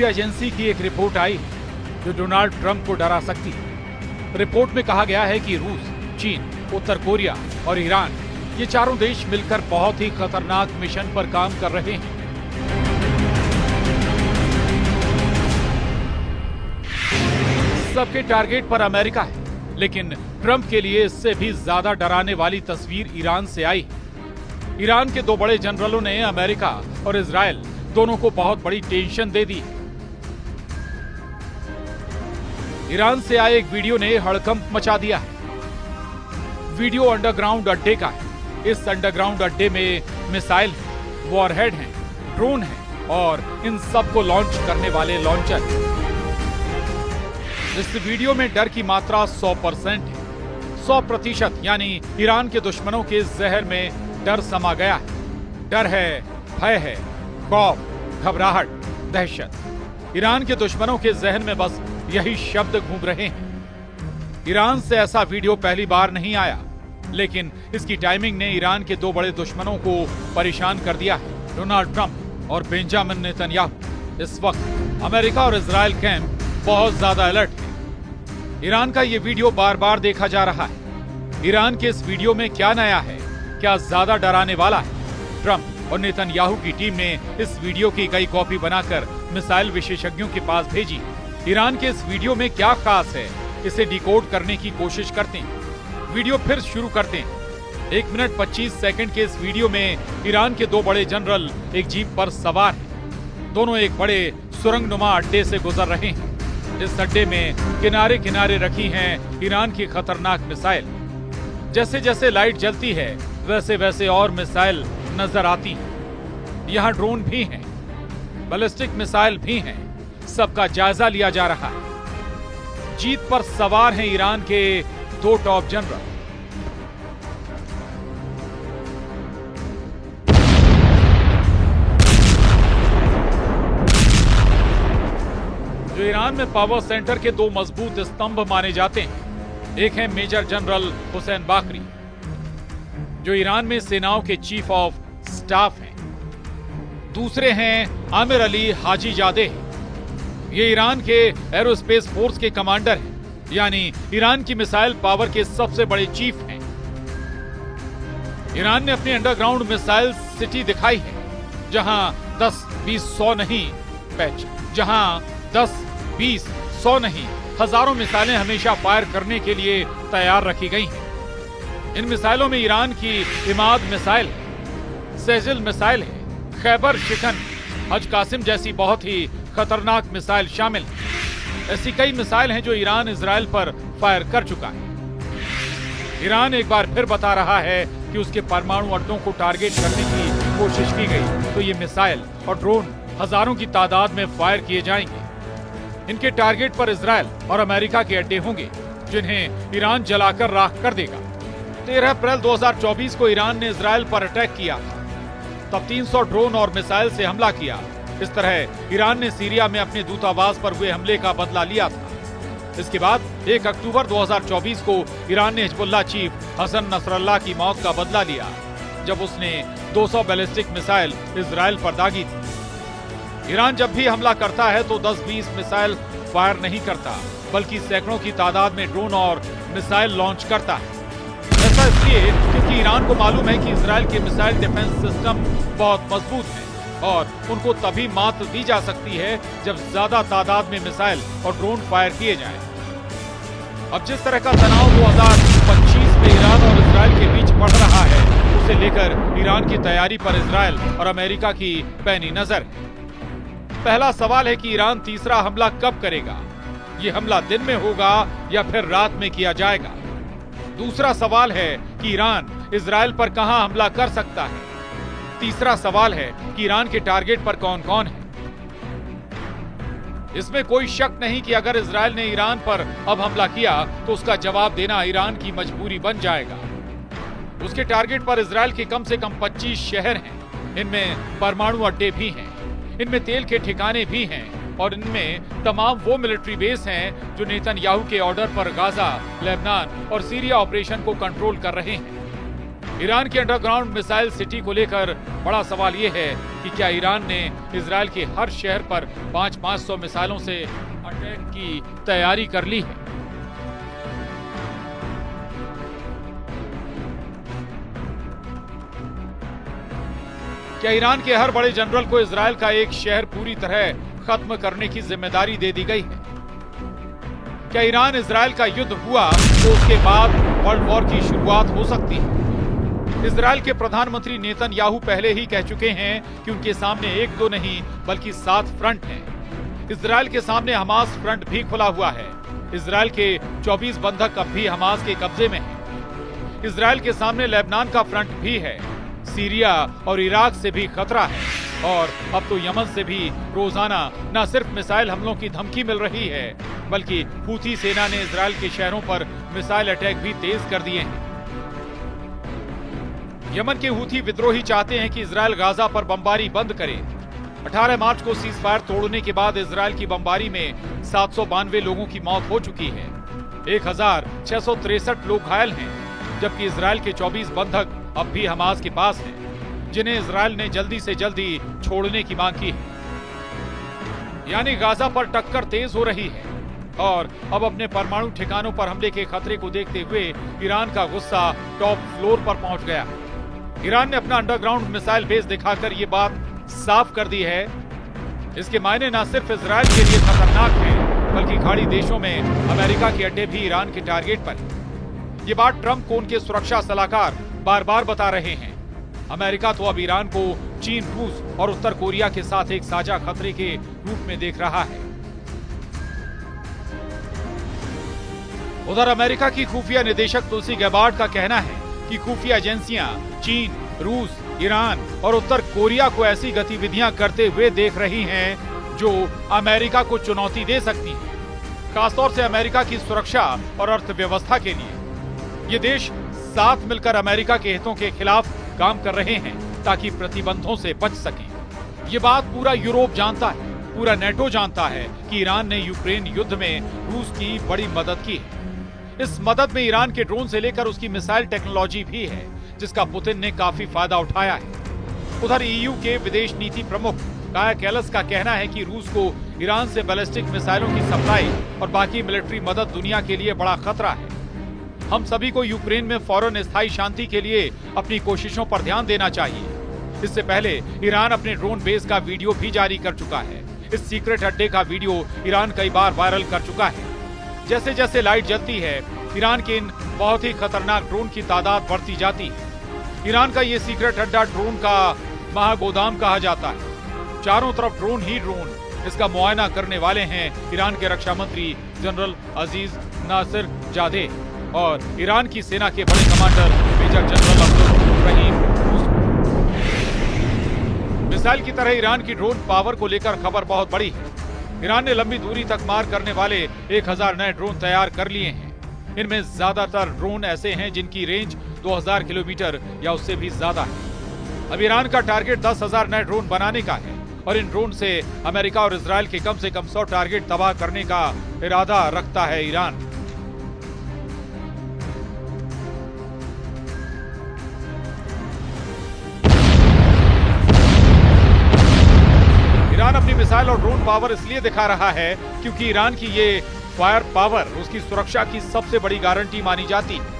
खुफिया एजेंसी की एक रिपोर्ट आई जो डोनाल्ड ट्रंप को डरा सकती है। रिपोर्ट में कहा गया है कि रूस, चीन, उत्तर कोरिया और ईरान, ये चारों देश मिलकर बहुत ही खतरनाक मिशन पर काम कर रहे हैं। सबके टारगेट पर अमेरिका है, लेकिन ट्रंप के लिए इससे भी ज्यादा डराने वाली तस्वीर ईरान से आई। ईरान के दो बड़े जनरलों ने अमेरिका और इजराइल दोनों को बहुत बड़ी टेंशन दे दी। ईरान से आए एक वीडियो ने हड़कंप मचा दिया है। वीडियो अंडरग्राउंड अड्डे का है। इस अंडरग्राउंड अड्डे में मिसाइल, वॉरहेड हैं, ड्रोन हैं और इन सबको लॉन्च करने वाले लॉन्चर। इस वीडियो में डर की मात्रा 100% है। 100%, यानी ईरान के दुश्मनों के जहर में डर समा गया है। डर है, भय है, खौफ, घबराहट, दहशत। ईरान के दुश्मनों के जहन में बस यही शब्द घूम रहे हैं। ईरान से ऐसा वीडियो पहली बार नहीं आया, लेकिन इसकी टाइमिंग ने ईरान के दो बड़े दुश्मनों को परेशान कर दिया है, डोनाल्ड ट्रंप और बेंजामिन नेतन्याहू। इस वक्त अमेरिका और इजराइल कैंप बहुत ज्यादा अलर्ट है। ईरान का ये वीडियो बार बार देखा जा रहा है। ईरान के इस वीडियो में क्या नया है, क्या ज्यादा डराने वाला है? ट्रंप और नेतन्याहू की टीम ने इस वीडियो की कई कॉपी बनाकर मिसाइल विशेषज्ञों के पास भेजी। ईरान के इस वीडियो में क्या खास है, इसे डिकोड करने की कोशिश करते हैं। वीडियो फिर शुरू करते हैं। 1 मिनट 25 सेकंड के इस वीडियो में ईरान के दो बड़े जनरल एक जीप पर सवार हैं। दोनों एक बड़े सुरंगनुमा अड्डे से गुजर रहे हैं। इस अड्डे में किनारे किनारे रखी हैं ईरान की खतरनाक मिसाइल। जैसे जैसे लाइट जलती है, वैसे वैसे और मिसाइल नजर आती हैं। यहाँ ड्रोन भी हैं, बैलिस्टिक मिसाइल भी हैं। सबका जायजा लिया जा रहा है। जीत पर सवार हैं ईरान के दो टॉप जनरल। जो ईरान में पावर सेंटर के दो मजबूत स्तंभ माने जाते हैं। एक है मेजर जनरल हुसैन बाकरी, जो ईरान में सेनाओं के चीफ ऑफ स्टाफ हैं। दूसरे हैं आमिर अली हाजीजादे। ये ईरान के एरोस्पेस फोर्स के कमांडर हैं, यानी ईरान की मिसाइल पावर के सबसे बड़े चीफ हैं। ईरान ने अपनी अंडरग्राउंड मिसाइल सिटी दिखाई है, जहां 10, 20, 100 नहीं पैच, जहां 10, 20, 100 नहीं, हजारों मिसाइलें हमेशा फायर करने के लिए तैयार रखी गई हैं। इन मिसाइलों में ईरान की इमाद मिसाइल है, सेजिल मिसाइल है, खैबर शिकन, हज कासिम जैसी बहुत ही खतरनाक मिसाइल शामिल है। ऐसी कई मिसाइल हैं जो ईरान इजराइल पर फायर कर चुका है। ईरान एक बार फिर बता रहा है कि उसके परमाणु अड्डों को टारगेट करने की कोशिश की गई तो ये मिसाइल और ड्रोन हजारों की तादाद में फायर किए जाएंगे। इनके टारगेट पर इजराइल और अमेरिका के अड्डे होंगे, जिन्हें ईरान जलाकर राख कर देगा। 13 अप्रैल 2024 को ईरान ने इजराइल पर अटैक किया था। तब 300 ड्रोन और मिसाइल से हमला किया। इस तरह ईरान ने सीरिया में अपने दूतावास पर हुए हमले का बदला लिया था। इसके बाद 1 अक्टूबर 2024 को ईरान ने हिजबुल्लाह चीफ हसन नसरल्लाह की मौत का बदला लिया, जब उसने 200 बैलिस्टिक मिसाइल इजराइल पर दागी थी। ईरान जब भी हमला करता है तो 10-20 मिसाइल फायर नहीं करता, बल्कि सैकड़ों की तादाद में ड्रोन और मिसाइल लॉन्च करता है। ऐसा इसलिए क्योंकि ईरान को मालूम है कि इजराइल के मिसाइल डिफेंस सिस्टम बहुत मजबूत है और उनको तभी मात दी जा सकती है जब ज्यादा तादाद में मिसाइल और ड्रोन फायर किए जाएं। अब जिस तरह का तनाव 2025 में ईरान और इजराइल के बीच बढ़ रहा है, उसे लेकर ईरान की तैयारी पर इजराइल और अमेरिका की पैनी नजर है। पहला सवाल है कि ईरान तीसरा हमला कब करेगा? ये हमला दिन में होगा या फिर रात में किया जाएगा? दूसरा सवाल है कि ईरान इजराइल पर कहां हमला कर सकता है? तीसरा सवाल है कि ईरान के टारगेट पर कौन कौन है? इसमें कोई शक नहीं कि अगर इजराइल ने ईरान पर अब हमला किया तो उसका जवाब देना ईरान की मजबूरी बन जाएगा। उसके टारगेट पर इजराइल के कम से कम 25 शहर हैं। इनमें परमाणु अड्डे भी हैं, इनमें तेल के ठिकाने भी हैं और इनमें तमाम वो मिलिट्री बेस हैं जो नेतन्याहू के ऑर्डर पर गाजा, लेबनान और सीरिया ऑपरेशन को कंट्रोल कर रहे हैं। ईरान की अंडरग्राउंड मिसाइल सिटी को लेकर बड़ा सवाल यह है कि क्या ईरान ने इजरायल के हर शहर पर 500 मिसाइलों से अटैक की तैयारी कर ली है। क्या ईरान के हर बड़े जनरल को इजरायल का एक शहर पूरी तरह खत्म करने की जिम्मेदारी दे दी गई है? क्या ईरान इजरायल का युद्ध हुआ तो उसके बाद वर्ल्ड वॉर की शुरुआत हो सकती है? इजरायल के प्रधानमंत्री नेतन्याहू पहले ही कह चुके हैं कि उनके सामने एक दो नहीं बल्कि 7 फ्रंट हैं। इजरायल के सामने हमास फ्रंट भी खुला हुआ है। इजरायल के 24 बंधक अब भी हमास के कब्जे में हैं। इजरायल के सामने लेबनान का फ्रंट भी है। सीरिया और इराक से भी खतरा है और अब तो यमन से भी रोजाना न सिर्फ मिसाइल हमलों की धमकी मिल रही है बल्कि हूथी सेना ने इजरायल के शहरों पर मिसाइल अटैक भी तेज कर दिए हैं। यमन के हूथी विद्रोही चाहते हैं कि इजरायल गाजा पर बमबारी बंद करे। 18 मार्च को सीज फायर तोड़ने के बाद इजरायल की बमबारी में 792 लोगों की मौत हो चुकी है। 1663 लोग घायल हैं, जबकि इजरायल के 24 बंधक अब भी हमास के पास हैं, जिन्हें इजरायल ने जल्दी से जल्दी छोड़ने की मांग की है। यानी गाजा पर टक्कर तेज हो रही है और अब अपने परमाणु ठिकानों पर हमले के खतरे को देखते हुए ईरान का गुस्सा टॉप फ्लोर पर पहुंच गया। ईरान ने अपना अंडरग्राउंड मिसाइल बेस दिखाकर ये बात साफ कर दी है। इसके मायने न सिर्फ इजरायल के लिए खतरनाक है बल्कि खाड़ी देशों में अमेरिका के अड्डे भी ईरान के टारगेट पर है। ये बात ट्रंप को उनके सुरक्षा सलाहकार बार बार बता रहे हैं। अमेरिका तो अब ईरान को चीन, रूस और उत्तर कोरिया के साथ एक साझा खतरे के रूप में देख रहा है। उधर अमेरिका की खुफिया निदेशक तुलसी गैबार्ड का कहना है कि खुफिया एजेंसियां चीन, रूस, ईरान और उत्तर कोरिया को ऐसी गतिविधियां करते हुए देख रही हैं जो अमेरिका को चुनौती दे सकती हैं, खासतौर से अमेरिका की सुरक्षा और अर्थव्यवस्था के लिए। ये देश साथ मिलकर अमेरिका के हितों के खिलाफ काम कर रहे हैं ताकि प्रतिबंधों से बच सकें। ये बात पूरा यूरोप जानता है, पूरा नेटो जानता है कि ईरान ने यूक्रेन युद्ध में रूस की बड़ी मदद की है। इस मदद में ईरान के ड्रोन से लेकर उसकी मिसाइल टेक्नोलॉजी भी है, जिसका पुतिन ने काफी फायदा उठाया है। उधर ईयू के विदेश नीति प्रमुख काया कैलस का कहना है कि रूस को ईरान से बैलिस्टिक मिसाइलों की सप्लाई और बाकी मिलिट्री मदद दुनिया के लिए बड़ा खतरा है। हम सभी को यूक्रेन में फौरन स्थायी शांति के लिए अपनी कोशिशों पर ध्यान देना चाहिए। इससे पहले ईरान अपने ड्रोन बेस का वीडियो भी जारी कर चुका है। इस सीक्रेट अड्डे का वीडियो ईरान कई बार वायरल कर चुका है। जैसे जैसे लाइट जलती है, ईरान के इन बहुत ही खतरनाक ड्रोन की तादाद बढ़ती जाती है। ईरान का ये सीक्रेट अड्डा ड्रोन का महागोदाम कहा जाता है। चारों तरफ ड्रोन ही ड्रोन। इसका मुआयना करने वाले हैं ईरान के रक्षा मंत्री जनरल अजीज नासिर जादेह और ईरान की सेना के बड़े कमांडर मेजर जनरल अब्दुल रहीम। मिसाइल की तरह ईरान की ड्रोन पावर को लेकर खबर बहुत बड़ी है। ईरान ने लंबी दूरी तक मार करने वाले 1000 नए ड्रोन तैयार कर लिए हैं। इनमें ज्यादातर ड्रोन ऐसे हैं जिनकी रेंज 2000 किलोमीटर या उससे भी ज्यादा है। अब ईरान का टारगेट 10,000 नए ड्रोन बनाने का है और इन ड्रोन से अमेरिका और इजरायल के कम से कम 100 टारगेट तबाह करने का इरादा रखता है ईरान। ईरान अपनी मिसाइल और ड्रोन पावर इसलिए दिखा रहा है क्योंकि ईरान की ये फायर पावर उसकी सुरक्षा की सबसे बड़ी गारंटी मानी जाती है।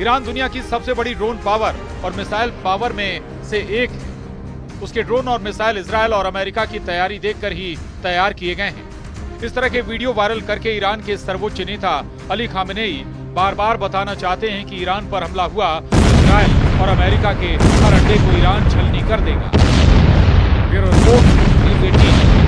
ईरान दुनिया की सबसे बड़ी ड्रोन पावर और मिसाइल पावर में से एक है। उसके ड्रोन और मिसाइल इजरायल और अमेरिका की तैयारी देखकर ही तैयार किए गए हैं। इस तरह के वीडियो वायरल करके ईरान के सर्वोच्च नेता अली खामेनेई बार बार बताना चाहते हैं कि ईरान पर हमला हुआ, इजरायल और अमेरिका के हर अड्डे को ईरान छलनी कर देगा। Bureau report, news 18।